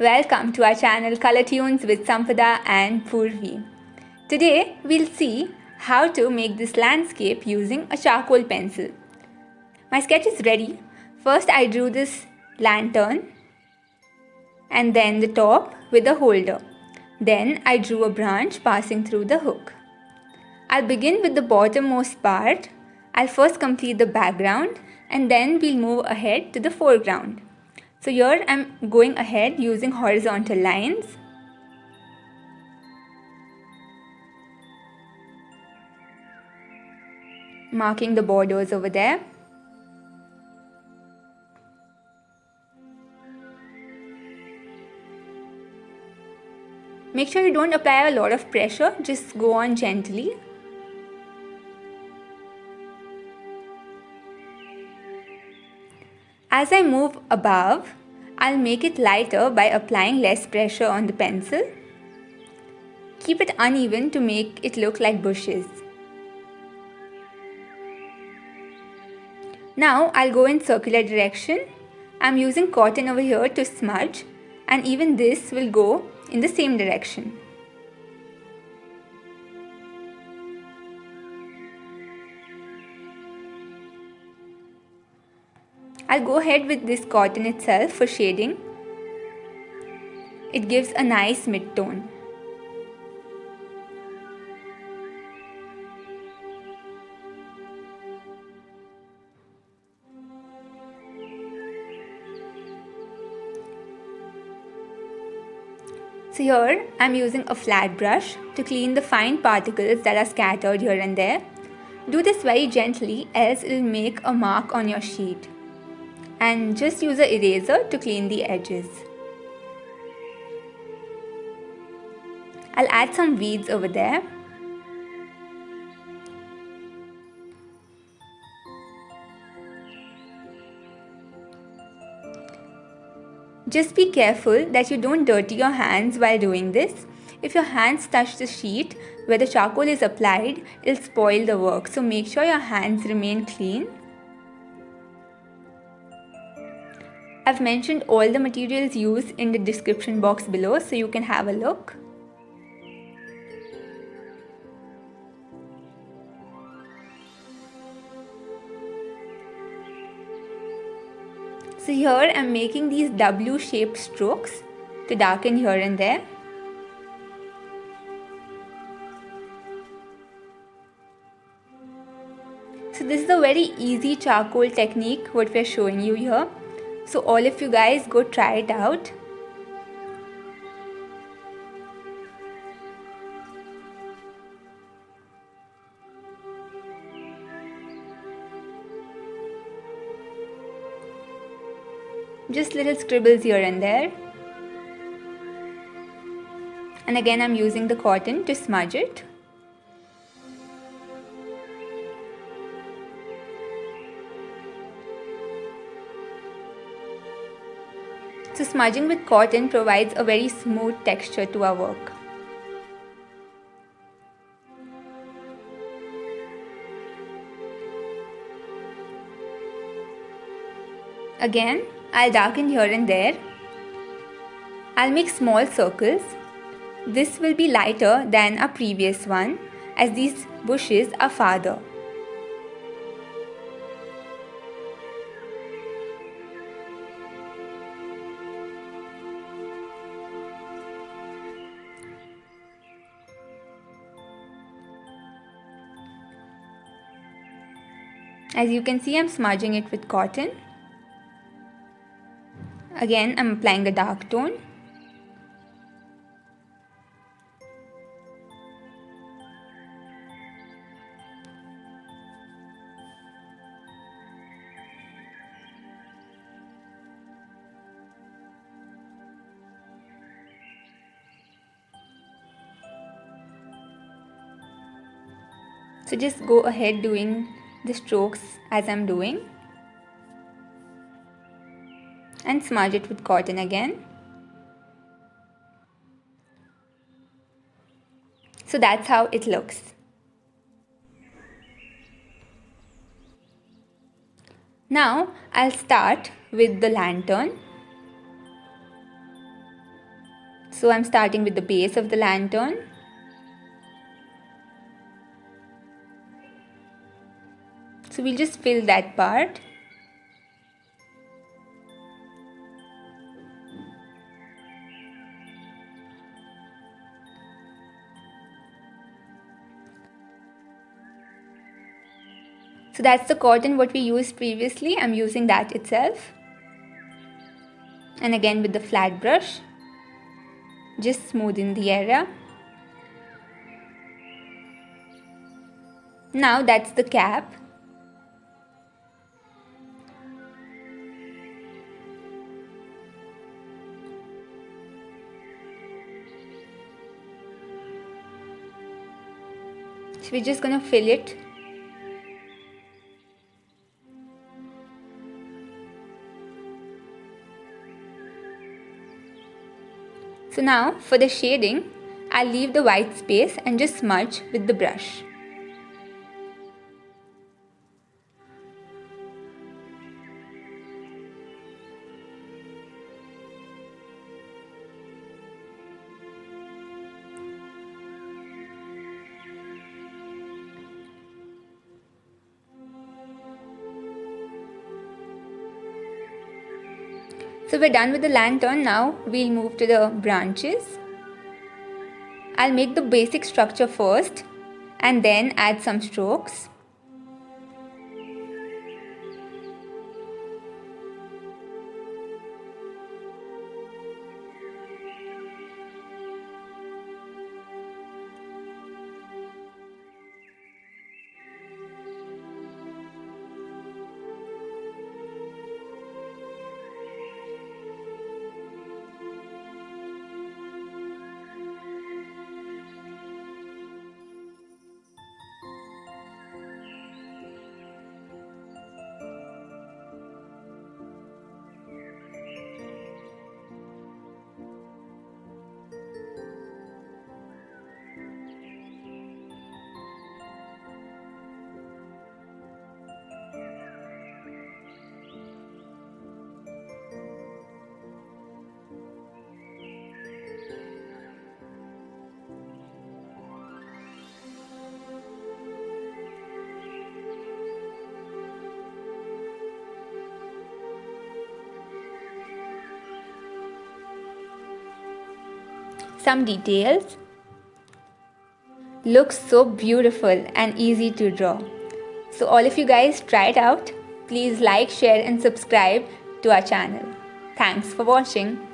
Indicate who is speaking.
Speaker 1: Welcome to our channel Color Tunes with Sampada and Purvi. Today we'll see how to make this landscape using a charcoal pencil. My sketch is ready. First I drew this lantern and then the top with a holder. Then I drew a branch passing through the hook. I'll begin with the bottommost part. I'll first complete the background and then we'll move ahead to the foreground. So here I'm going ahead using horizontal lines. Marking the borders over there. Make sure you don't apply a lot of pressure, just go on gently. As I move above, I'll make it lighter by applying less pressure on the pencil. Keep it uneven to make it look like bushes. Now I'll go in circular direction. I'm using cotton over here to smudge, and even this will go in the same direction. I'll go ahead with this cotton itself for shading. It gives a nice mid-tone. So here I'm using a flat brush to clean the fine particles that are scattered here and there. Do this very gently, else it will make a mark on your sheet. And just use an eraser to clean the edges. I'll add some weeds over there. Just be careful that you don't dirty your hands while doing this. If your hands touch the sheet where the charcoal is applied, it'll spoil the work. So make sure your hands remain clean. I've mentioned all the materials used in the description box below so you can have a look. So here I'm making these W-shaped strokes to darken here and there. So this is a very easy charcoal technique what we're showing you here. So all of you guys go try it out. Just little scribbles here and there. And again I'm using the cotton to smudge it. So smudging with cotton provides a very smooth texture to our work. Again, I'll darken here and there. I'll make small circles. This will be lighter than a previous one as these bushes are farther. As you can see, I'm smudging it with cotton. Again, I'm applying the dark tone. So just go ahead doing the strokes as I'm doing. And smudge it with cotton again. So that's how it looks. Now I'll start with the lantern. So I'm starting with the base of the lantern. So we'll just fill that part. So that's the cotton what we used previously. I'm using that itself. And again with the flat brush, just smoothen the area. Now that's the cap. So we're just gonna fill it. So now for the shading, I'll leave the white space and just smudge with the brush. So we're done with the lantern. Now we'll move to the branches. I'll make the basic structure first and then add some strokes. Some details. Looks so beautiful and easy to draw. So all of you guys try it out. Please like, share and subscribe to our channel. Thanks for watching.